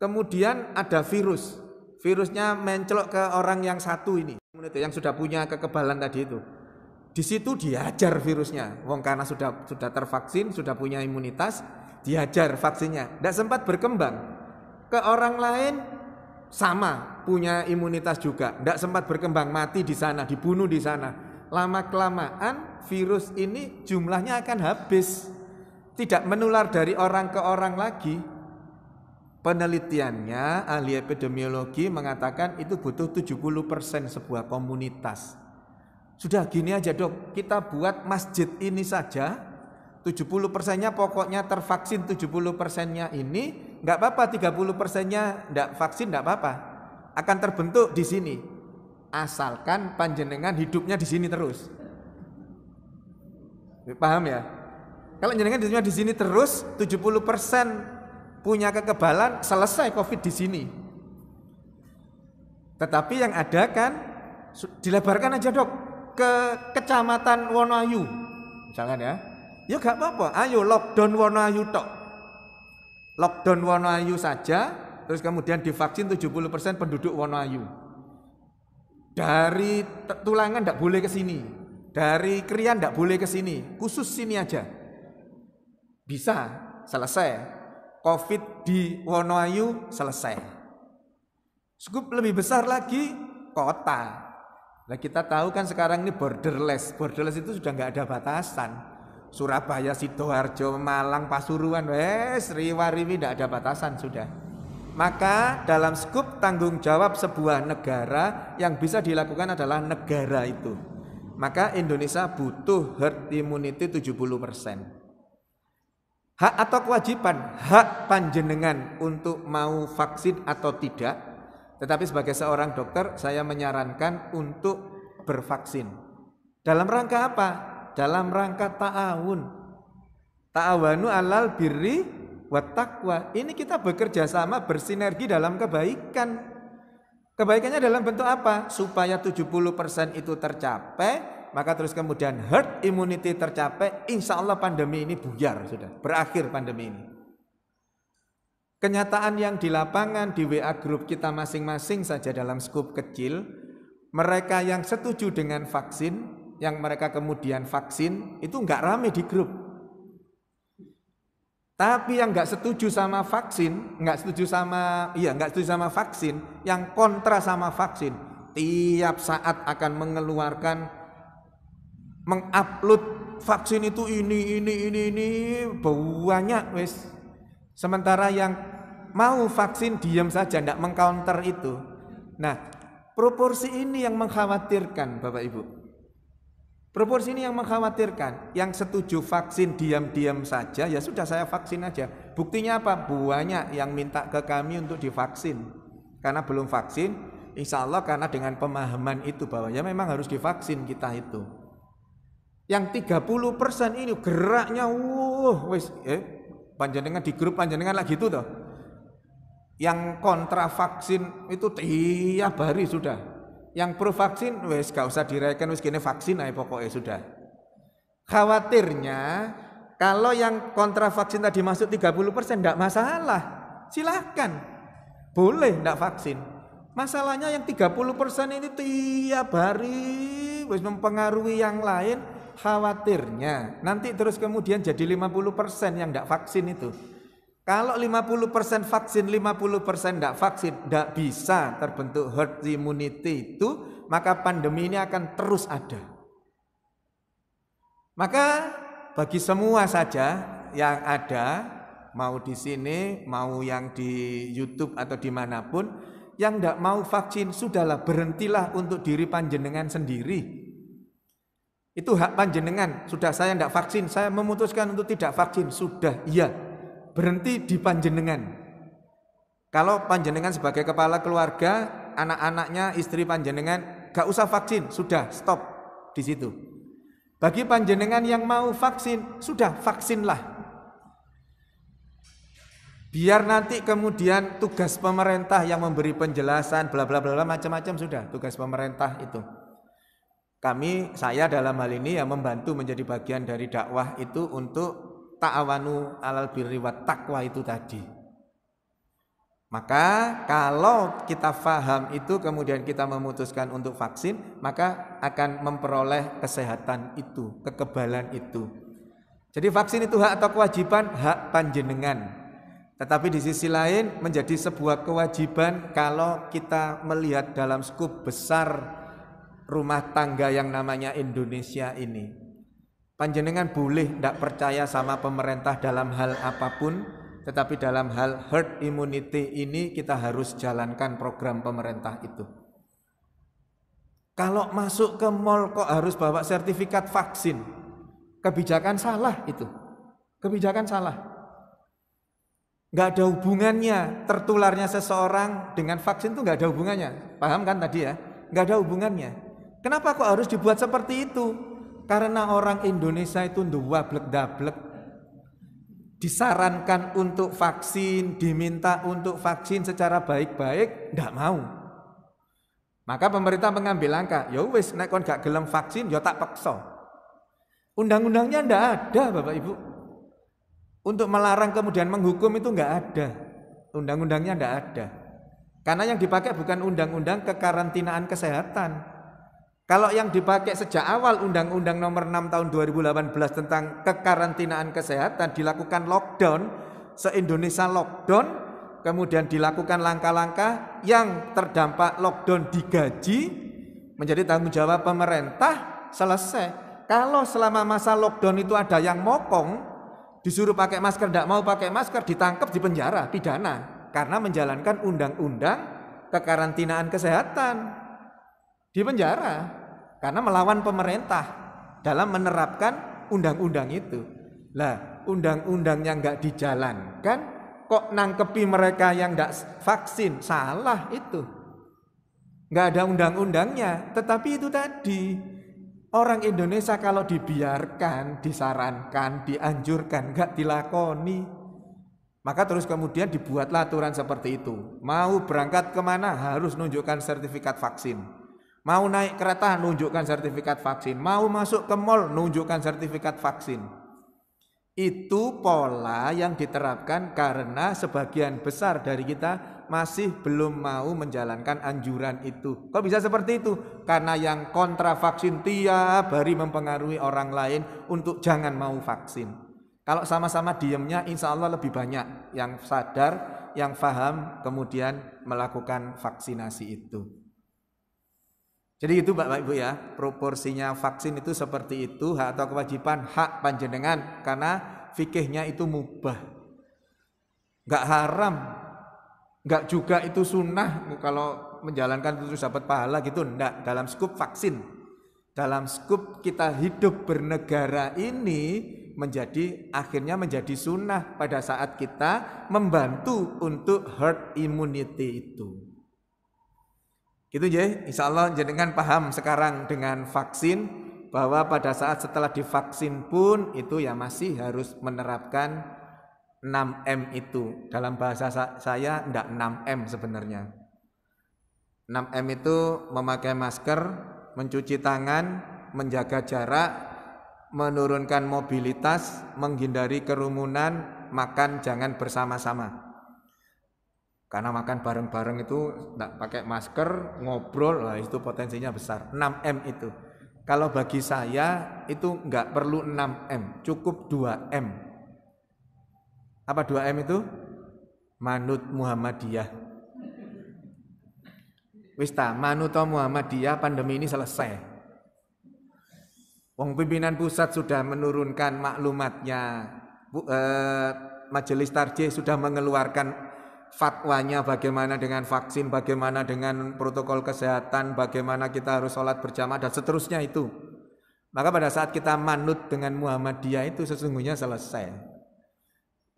Kemudian ada virus, virusnya mencelok ke orang yang satu ini, yang sudah punya kekebalan tadi itu. Di situ diajar virusnya, wong karena sudah tervaksin, sudah punya imunitas, diajar vaksinnya, tidak sempat berkembang. Ke orang lain sama, punya imunitas juga, tidak sempat berkembang, mati di sana, dibunuh di sana. Lama-kelamaan virus ini jumlahnya akan habis, tidak menular dari orang ke orang lagi. Penelitiannya, ahli epidemiologi mengatakan itu butuh 70% sebuah komunitas. Sudah gini aja dok, kita buat masjid ini saja, 70%-nya pokoknya tervaksin, 70%-nya ini enggak apa-apa, 30%-nya enggak vaksin enggak apa-apa. Akan terbentuk di sini. Asalkan panjenengan hidupnya di sini terus. Paham ya? Kalau jenengan hidupnya di sini terus, 70% punya kekebalan, selesai Covid di sini. Tetapi yang ada kan dilebarkan aja dok ke Kecamatan Wonoayu. Misalkan ya. Ya gak apa-apa, ayo lockdown Wonoayu tok. Lockdown Wonoayu saja, terus kemudian divaksin 70% penduduk Wonoayu. Dari Tulangan tidak boleh ke sini, dari Krian tidak boleh ke sini, khusus sini aja. Bisa, selesai. Covid di Wonoayu selesai. Skup lebih besar lagi, kota. Nah kita tahu kan sekarang ini borderless. Borderless itu sudah nggak ada batasan. Surabaya, Sidoarjo, Malang, Pasuruan, Riwariwi tidak ada batasan sudah. Maka dalam skup tanggung jawab sebuah negara yang bisa dilakukan adalah negara itu. Maka Indonesia butuh herd immunity 70%. Hak atau kewajiban, hak panjenengan untuk mau vaksin atau tidak. Tetapi sebagai seorang dokter, saya menyarankan untuk bervaksin. Dalam rangka apa? Dalam rangka ta'awun. Ta'awanu alal birri wat taqwa. Ini kita bekerja sama, bersinergi dalam kebaikan. Kebaikannya dalam bentuk apa? Supaya 70% itu tercapai. Maka terus kemudian herd immunity tercapai, insya Allah pandemi ini buyar sudah, berakhir pandemi ini. Kenyataan yang di lapangan, di WA group kita masing-masing saja dalam skup kecil, mereka yang setuju dengan vaksin, yang mereka kemudian vaksin, itu enggak rame di grup. Tapi yang enggak setuju sama vaksin, enggak setuju sama vaksin, yang kontra sama vaksin, tiap saat akan mengeluarkan mengupload vaksin itu ini banyak wes. Sementara yang mau vaksin diam saja, tidak mengcounter itu. Nah, proporsi ini yang mengkhawatirkan Bapak Ibu. Proporsi ini yang mengkhawatirkan. Yang setuju vaksin diam-diam saja, ya sudah saya vaksin aja. Buktinya apa? Banyak yang minta ke kami untuk divaksin. Karena belum vaksin, insya Allah karena dengan pemahaman itu bahwa ya memang harus divaksin kita itu. Yang 30% ini geraknya panjenengan di grup panjenengan lagi itu toh. Yang kontra vaksin itu tiap hari sudah. Yang pro vaksin gak usah direken gini vaksin aja pokoknya sudah. Khawatirnya kalau yang kontra vaksin tadi masuk 30% enggak masalah. Silahkan. Boleh enggak vaksin. Masalahnya yang 30% ini tiap hari mempengaruhi yang lain. Khawatirnya nanti terus kemudian jadi 50% yang tidak vaksin itu. Kalau 50% vaksin, 50% tidak vaksin, tidak bisa terbentuk herd immunity itu, maka pandemi ini akan terus ada. Maka bagi semua saja yang ada, mau di sini, mau yang di YouTube atau dimanapun, yang tidak mau vaksin, sudahlah berhentilah untuk diri panjenengan sendiri. Itu hak panjenengan. Sudah saya tidak vaksin, saya memutuskan untuk tidak vaksin. Sudah, iya. Berhenti di panjenengan. Kalau panjenengan sebagai kepala keluarga, anak-anaknya, istri panjenengan, gak usah vaksin. Sudah, stop di situ. Bagi panjenengan yang mau vaksin, sudah vaksinlah. Biar nanti kemudian tugas pemerintah yang memberi penjelasan, bla bla bla macam-macam sudah tugas pemerintah itu. Saya dalam hal ini yang membantu menjadi bagian dari dakwah itu untuk ta'awanu alal birri wat taqwa itu tadi. Maka kalau kita faham itu kemudian kita memutuskan untuk vaksin, maka akan memperoleh kesehatan itu, kekebalan itu. Jadi vaksin itu hak atau kewajiban? Hak panjenengan. Tetapi di sisi lain menjadi sebuah kewajiban kalau kita melihat dalam skup besar rumah tangga yang namanya Indonesia ini. Panjenengan boleh tidak percaya sama pemerintah dalam hal apapun, tetapi dalam hal herd immunity ini kita harus jalankan program pemerintah itu. Kalau masuk ke mall kok harus bawa sertifikat vaksin, kebijakan salah itu. Kebijakan salah. Nggak ada hubungannya tertularnya seseorang dengan vaksin itu nggak ada hubungannya. Paham kan tadi ya? Nggak ada hubungannya. Kenapa kok harus dibuat seperti itu? Karena orang Indonesia itu ndablek-dablek. Disarankan untuk vaksin, diminta untuk vaksin secara baik-baik, ndak mau. Maka pemerintah mengambil langkah, ya wis nek kon gak gelem vaksin ya tak peksa. Undang-undangnya ndak ada, Bapak Ibu. Untuk melarang kemudian menghukum itu nggak ada. Undang-undangnya nggak ada. Karena yang dipakai bukan undang-undang kekarantinaan kesehatan. Kalau yang dipakai sejak awal Undang-Undang Nomor 6 Tahun 2018 tentang kekarantinaan kesehatan dilakukan lockdown, se-Indonesia lockdown, kemudian dilakukan langkah-langkah yang terdampak lockdown digaji, menjadi tanggung jawab pemerintah, selesai. Kalau selama masa lockdown itu ada yang mokong, disuruh pakai masker, tidak mau pakai masker, ditangkap, dipenjara, pidana. Karena menjalankan undang-undang kekarantinaan kesehatan. Di penjara. Karena melawan pemerintah dalam menerapkan undang-undang itu. Lah, undang-undangnya nggak dijalankan, kok nangkepi mereka yang nggak vaksin? Salah itu. Nggak ada undang-undangnya. Tetapi itu tadi, orang Indonesia kalau dibiarkan, disarankan, dianjurkan, nggak dilakoni. Maka terus kemudian dibuatlah aturan seperti itu. Mau berangkat kemana harus nunjukkan sertifikat vaksin. Mau naik kereta nunjukkan sertifikat vaksin. Mau masuk ke mall nunjukkan sertifikat vaksin. Itu pola yang diterapkan karena sebagian besar dari kita masih belum mau menjalankan anjuran itu. Kok bisa seperti itu? Karena yang kontra vaksin tiap hari mempengaruhi orang lain untuk jangan mau vaksin. Kalau sama-sama diamnya insya Allah lebih banyak yang sadar, yang paham, kemudian melakukan vaksinasi itu. Jadi itu Bapak Ibu ya, proporsinya vaksin itu seperti itu, hak atau kewajiban, hak panjenengan, karena fikihnya itu mubah. Enggak haram, enggak juga itu sunnah, kalau menjalankan itu dapat pahala gitu, enggak. Dalam skup vaksin, dalam skup kita hidup bernegara ini, akhirnya menjadi sunnah pada saat kita membantu untuk herd immunity itu. Gitu ya, insya Allah jenengan paham sekarang dengan vaksin, bahwa pada saat setelah divaksin pun itu ya masih harus menerapkan 6M itu. Dalam bahasa saya enggak 6M sebenarnya. 6M itu memakai masker, mencuci tangan, menjaga jarak, menurunkan mobilitas, menghindari kerumunan, makan jangan bersama-sama. Karena makan bareng-bareng itu enggak pakai masker, ngobrol, lah itu potensinya besar. 6M itu. Kalau bagi saya itu enggak perlu 6M, cukup 2M. Apa 2M itu? Manut Muhammadiyah. Wis ta, manut Muhammadiyah, pandemi ini selesai. Wong pimpinan pusat sudah menurunkan maklumatnya. Majelis Tarjih sudah mengeluarkan fatwanya bagaimana dengan vaksin, bagaimana dengan protokol kesehatan, bagaimana kita harus sholat berjamaah dan seterusnya itu. Maka pada saat kita manut dengan Muhammadiyah itu sesungguhnya selesai.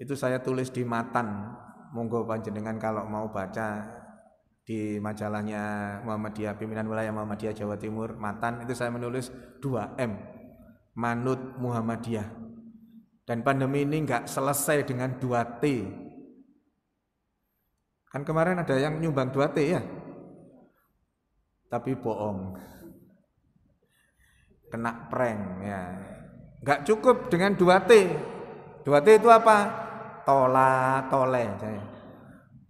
Itu saya tulis di Matan. Monggo panjenengan kalau mau baca di majalahnya Muhammadiyah, pimpinan wilayah Muhammadiyah Jawa Timur, Matan, itu saya menulis 2M, manut Muhammadiyah. Dan pandemi ini enggak selesai dengan 2T. Kan kemarin ada yang nyumbang 2T ya, tapi bohong, kena prank ya. Nggak cukup dengan 2T. 2T itu apa? Tola tole.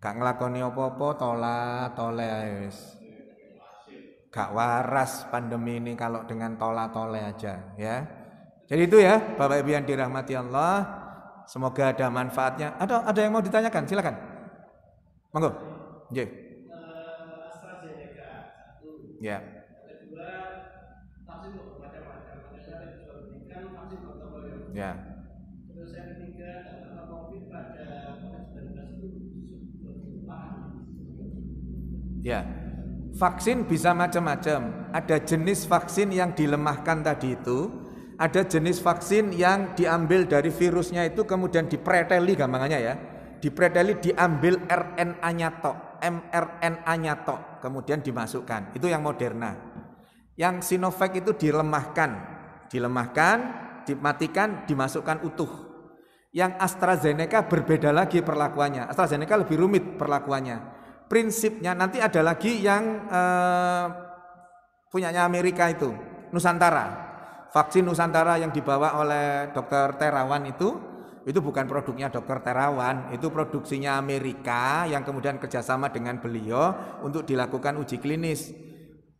Gak ngelakoni apa-apa, tola tole. Gak waras pandemi ini kalau dengan tola tole aja ya. Jadi itu ya Bapak Ibu yang dirahmati Allah. Semoga ada manfaatnya. Ada yang mau ditanyakan? Silakan. Monggo. Nggih. AstraZeneca 1. Ya. Kedua, vaksin macam-macam. Ada juga berikan vaksin gotong royong. Ya. Terus yang ketiga, data COVID pada COVID-19 itu Ya. Vaksin bisa macam-macam. Ada jenis vaksin yang dilemahkan tadi itu, ada jenis vaksin yang diambil dari virusnya itu kemudian dipreteli gampangannya ya. Dipreteli, diambil RNA-nya tok, mRNA-nya tok, kemudian dimasukkan. Itu yang Moderna. Yang Sinovac itu dilemahkan, dimatikan, dimasukkan utuh. Yang AstraZeneca berbeda lagi perlakuannya. AstraZeneca lebih rumit perlakuannya. Prinsipnya nanti ada lagi yang punyanya Amerika itu, Nusantara. Vaksin Nusantara yang dibawa oleh Dr. Terawan itu Itu bukan produknya Dr. Terawan, itu produksinya Amerika yang kemudian kerjasama dengan beliau untuk dilakukan uji klinis.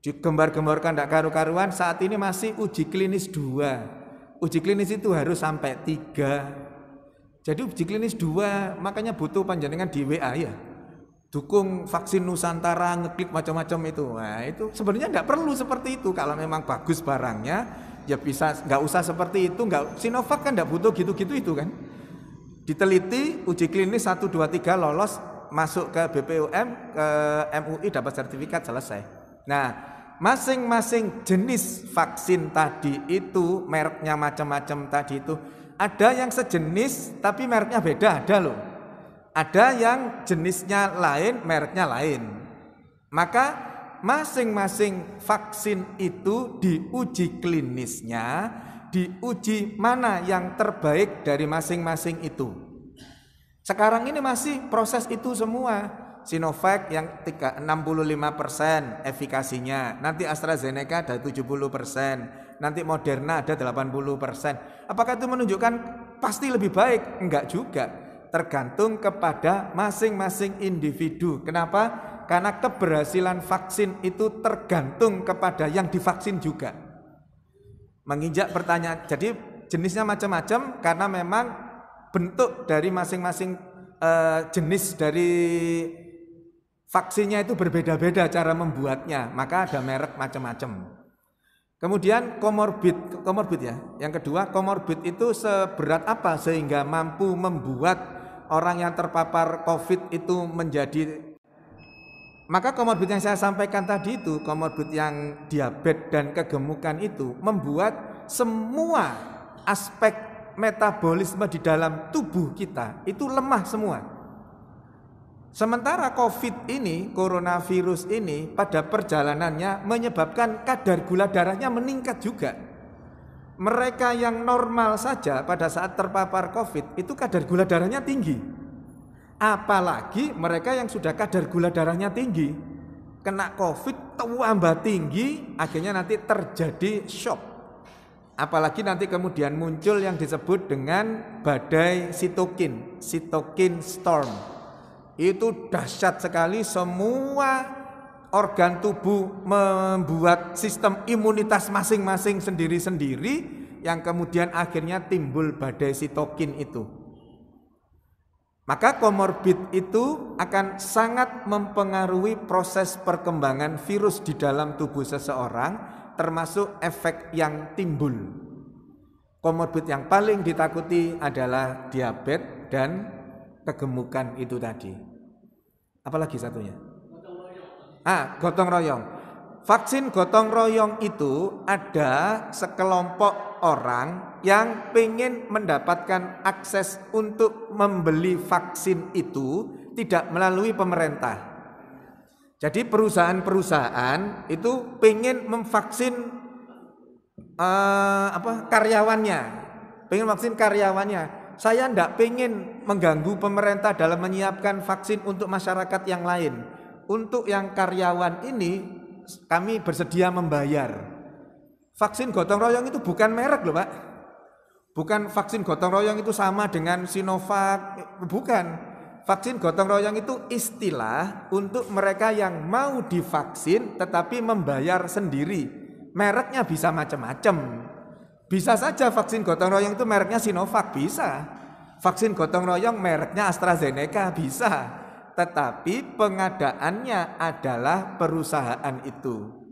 Digembar-gemborkan tidak karu-karuan, saat ini masih uji klinis 2. Uji klinis itu harus sampai 3. Jadi uji klinis 2, makanya butuh panjenengan di WA ya. Dukung vaksin Nusantara, ngeklik macam-macam itu. Nah, itu sebenarnya tidak perlu seperti itu. Kalau memang bagus barangnya, ya bisa, nggak usah seperti itu. Nggak, Sinovac kan tidak butuh gitu-gitu itu kan. Diteliti, uji klinis 1, 2, 3 lolos, masuk ke BPOM, ke MUI dapat sertifikat, selesai. Nah, masing-masing jenis vaksin tadi itu, mereknya macam-macam tadi itu, ada yang sejenis tapi mereknya beda, ada loh. Ada yang jenisnya lain, mereknya lain. Maka masing-masing vaksin itu diuji klinisnya, diuji mana yang terbaik dari masing-masing itu. Sekarang ini masih proses itu semua. Sinovac yang 65% efikasinya, nanti AstraZeneca ada 70%, nanti Moderna ada 80%. Apakah itu menunjukkan pasti lebih baik? Enggak juga. Tergantung kepada masing-masing individu. Kenapa? Karena keberhasilan vaksin itu tergantung kepada yang divaksin juga. Menginjak pertanyaan, jadi jenisnya macam-macam karena memang bentuk dari masing-masing jenis dari vaksinnya itu berbeda-beda cara membuatnya, maka ada merek macam-macam. Kemudian komorbid ya. Yang kedua, komorbid itu seberat apa sehingga mampu membuat orang yang terpapar COVID itu menjadi. Maka komorbid yang saya sampaikan tadi itu, komorbid yang diabetes dan kegemukan itu membuat semua aspek metabolisme di dalam tubuh kita itu lemah semua. Sementara COVID ini, coronavirus ini pada perjalanannya menyebabkan kadar gula darahnya meningkat juga. Mereka yang normal saja pada saat terpapar COVID itu kadar gula darahnya tinggi. Apalagi mereka yang sudah kadar gula darahnya tinggi, kena COVID tambah tinggi, akhirnya nanti terjadi shock. Apalagi nanti kemudian muncul yang disebut dengan badai sitokin storm. Itu dahsyat sekali, semua organ tubuh membuat sistem imunitas masing-masing sendiri-sendiri yang kemudian akhirnya timbul badai sitokin itu. Maka komorbid itu akan sangat mempengaruhi proses perkembangan virus di dalam tubuh seseorang, termasuk efek yang timbul. Komorbid yang paling ditakuti adalah diabetes dan kegemukan itu tadi. Apalagi satunya? Gotong royong. Vaksin gotong royong itu ada sekelompok orang yang ingin mendapatkan akses untuk membeli vaksin itu tidak melalui pemerintah. Jadi perusahaan-perusahaan itu ingin memvaksin karyawannya. Saya tidak ingin mengganggu pemerintah dalam menyiapkan vaksin untuk masyarakat yang lain. Untuk yang karyawan ini kami bersedia membayar. Vaksin gotong royong itu bukan merek loh Pak. Bukan vaksin gotong royong itu sama dengan Sinovac, bukan. Vaksin gotong royong itu istilah untuk mereka yang mau divaksin tetapi membayar sendiri. Mereknya bisa macam-macam. Bisa saja vaksin gotong royong itu mereknya Sinovac, bisa. Vaksin gotong royong mereknya AstraZeneca, bisa. Tetapi pengadaannya adalah perusahaan itu.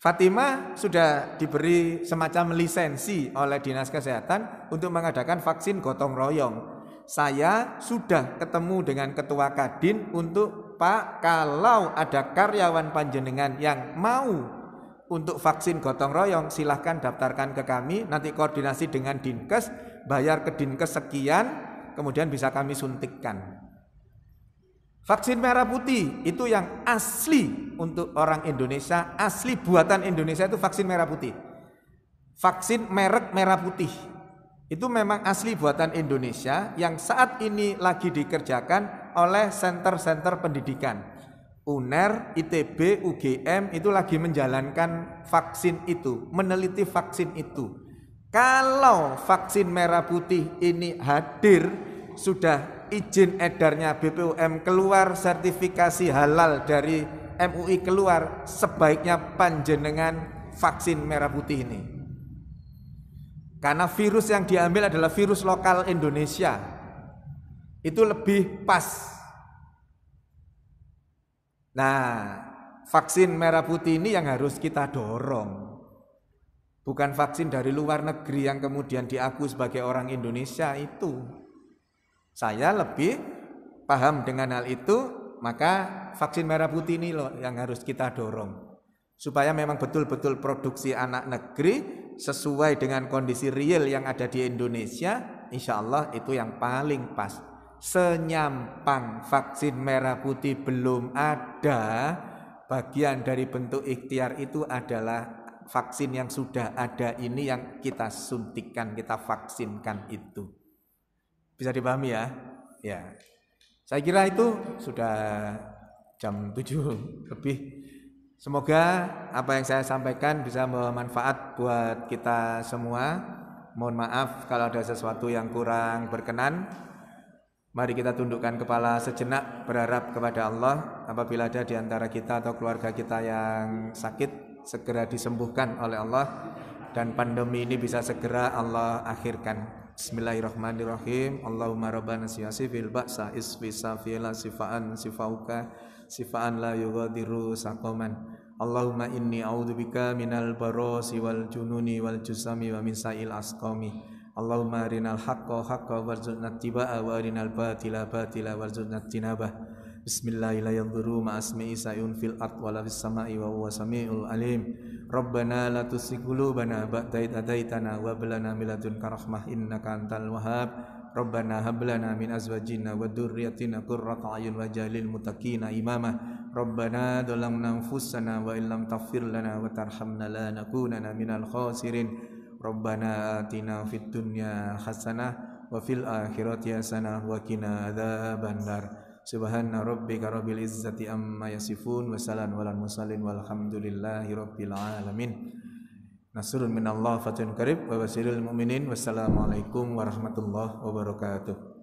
Fatimah sudah diberi semacam lisensi oleh Dinas Kesehatan untuk mengadakan vaksin gotong royong. Saya sudah ketemu dengan Ketua Kadin untuk Pak, kalau ada karyawan panjenengan yang mau untuk vaksin gotong royong, silahkan daftarkan ke kami, nanti koordinasi dengan Dinkes, bayar ke Dinkes sekian, kemudian bisa kami suntikkan. Vaksin merah putih itu yang asli untuk orang Indonesia, asli buatan Indonesia itu vaksin merah putih. Vaksin merek merah putih itu memang asli buatan Indonesia yang saat ini lagi dikerjakan oleh center-center pendidikan. UNER, ITB, UGM itu lagi menjalankan vaksin itu, meneliti vaksin itu. Kalau vaksin merah putih ini hadir, sudah izin edarnya BPOM keluar, sertifikasi halal dari MUI keluar, sebaiknya panjenengan vaksin merah putih ini. Karena virus yang diambil adalah virus lokal Indonesia. Itu lebih pas. Nah, vaksin merah putih ini yang harus kita dorong. Bukan vaksin dari luar negeri yang kemudian diakui sebagai orang Indonesia itu. Saya lebih paham dengan hal itu, maka vaksin merah putih ini loh yang harus kita dorong. Supaya memang betul-betul produksi anak negeri sesuai dengan kondisi real yang ada di Indonesia, insya Allah itu yang paling pas. Senyampang vaksin merah putih belum ada, bagian dari bentuk ikhtiar itu adalah vaksin yang sudah ada ini yang kita suntikan, kita vaksinkan itu. Bisa dipahami ya? Ya. Saya kira itu sudah jam 7 lebih. Semoga apa yang saya sampaikan bisa bermanfaat buat kita semua. Mohon maaf kalau ada sesuatu yang kurang berkenan. Mari kita tundukkan kepala sejenak, berharap kepada Allah apabila ada di antara kita atau keluarga kita yang sakit, segera disembuhkan oleh Allah dan pandemi ini bisa segera Allah akhirkan. Bismillahirrahmanirrahim. Allahumma rabbana siyasifil ba'sa isfi safila sifaan sifauka sifaan la yughadiru saqaman. Allahumma inni a'udzubika minal barasi wal jununi wal jusami wa min sa'il asqami. Allahumma arinal haqqa haqqa warzuqna ittiba'a wa arinal batila batila warzuqna ijtinabah. Bismillahirrahmanirrahim. Ma'asmi isa'un fil ard wa la fis sama'i wa huwa samiul alim. Rabbana la tuzigh qulubana ba'da idh hadaitana wa hab lana min ladunka rahmah innaka antal wahhab. Rabbana hab lana min azwajina wa dhurriyyatina qurrata a'yun waj'alil muttaqina imama. Rabbana dhalamna anfusana wa illam taghfir lana wa tarhamna lanakunanna minal khasirin. Rabbana atina fid dunya hasanah wa fil akhirati hasanah wa qina adzabannar. Subhana rabbika rabbil izzati amma yasifun wa salamun alal mursalin walhamdulillahi rabbil alamin. Nasrun minallah fatun qarib wa basyiril mu'minin. Wassalamualaikum warahmatullahi wabarakatuh.